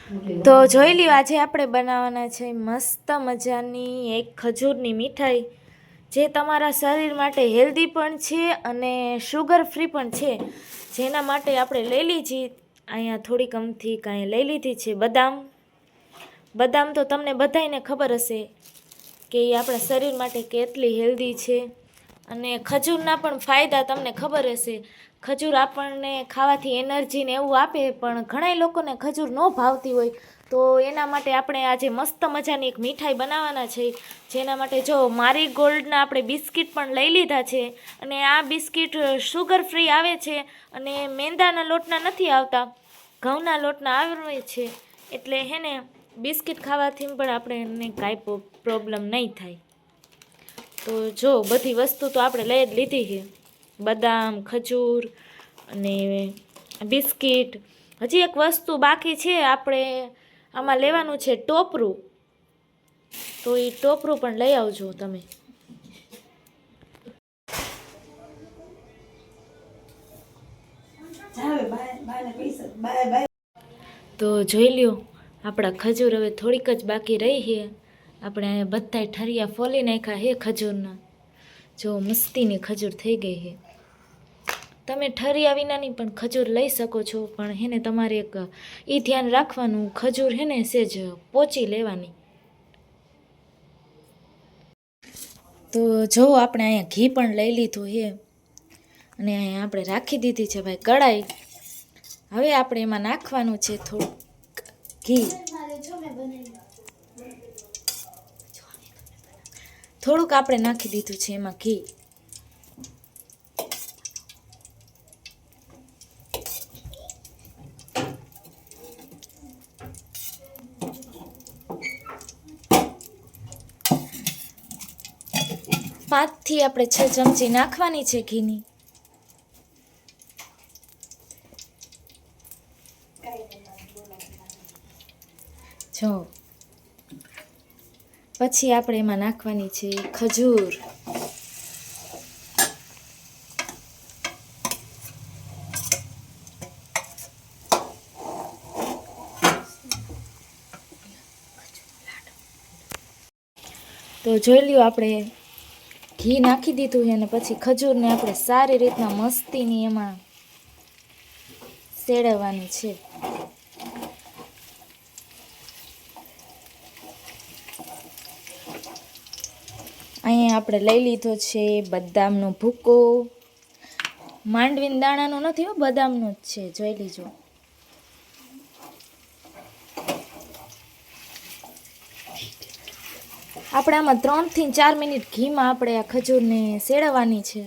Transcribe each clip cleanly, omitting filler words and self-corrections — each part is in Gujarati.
તો જોઈ લ્યો, આજે આપણે બનાવવાના છે મસ્ત મજાની એક ખજૂરની મીઠાઈ, જે તમારા શરીર માટે હેલ્ધી પણ છે અને શુગર ફ્રી પણ છે. જેના માટે આપણે લઈ લીધી, અહીંયા થોડીક અમથી કાંઈ લઈ લીધી છે બદામ તો તમને બધાયને ખબર હશે કે એ આપણા શરીર માટે કેટલી હેલ્ધી છે. અને ખજૂરના પણ ફાયદા તમને ખબર હશે. ખજૂર આપણને ખાવાથી એનર્જી ને એવું આપે, પણ ઘણા લોકોને ખજૂર ન ભાવતી હોય, તો એના માટે આપણે આજે મસ્ત મજાની એક મીઠાઈ બનાવવાના છે. જેના માટે જો મારી ગોલ્ડના આપણે બિસ્કિટ પણ લઈ લીધા છે, અને આ બિસ્કિટ શુગર ફ્રી આવે છે અને મેંદાના લોટના નથી આવતા, ઘઉંના લોટના આવે છે. એટલે હે ને બિસ્કિટ ખાવાથી પણ આપણે કાંઈ પ્રોબ્લેમ નહીં થાય. તો જો બધી વસ્તુ તો આપણે લઈ જ લીધી છે, બદામ, ખજૂર અને બિસ્કિટ. હજી એક વસ્તુ બાકી છે, આપણે આમાં લેવાનું છે ટોપરું. તો એ ટોપરું પણ લઈ આવજો તમે. તો જોઈ લ્યો, આપણા ખજૂર હવે થોડીક જ બાકી રહી છે. આપણે અહીંયા બધાય ઠરિયા ફોલી નાખ્યા છે ખજૂરના. જો મસ્તીની ખજૂર થઈ ગઈ છે. તમે ઠરિયા વિનાની પણ ખજૂર લઈ શકો છો, પણ હેને તમારે એક એ ધ્યાન રાખવાનું, ખજૂર હેને સેજ પોચી લેવાની. તો જો આપણે અહીંયા ઘી પણ લઈ લીધું છે, અને અહીંયા આપણે રાખી દીધી છે ભાઈ કડાઈ. હવે આપણે એમાં નાખવાનું છે થોડુંક ઘી. થોડુંક આપણે નાખી દીધું છે એમાં ઘી. પાંચથી આપણે 6 ચમચી નાખવાની છે ઘીની. જો પછી આપણે એમાં નાખવાની છે ખજૂર. તો જોઈ લ્યો, આપણે ઘી નાખી દીધું છે, અને પછી ખજૂરને આપણે સારી રીતના મસ્તીની એમાં શેરવવાની છે. અહીંયા આપણે લઈ લીધો છે બદામનો ભૂકો. માંડવીના દાણાનો નથી હો, બદામનો જ છે, જોઈ લીજો. આપણે આમાં 3 થી 4 મિનિટ ઘીમાં આપણે આ ખજૂરને શેરવવાની છે.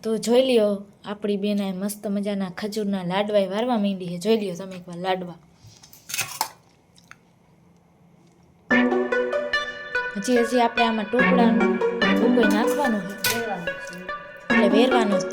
તો જોઈ લ્યો, આપણી બેન આ મસ્ત મજાના ખજૂરના લાડવા વારવા માંડી છે. જોઈ લ્યો તમે એકવાર લાડવા. હજી આપણે આમાં ટોપરાનું ભૂકો નાખવાનું છે, એટલે વેરવાનું જ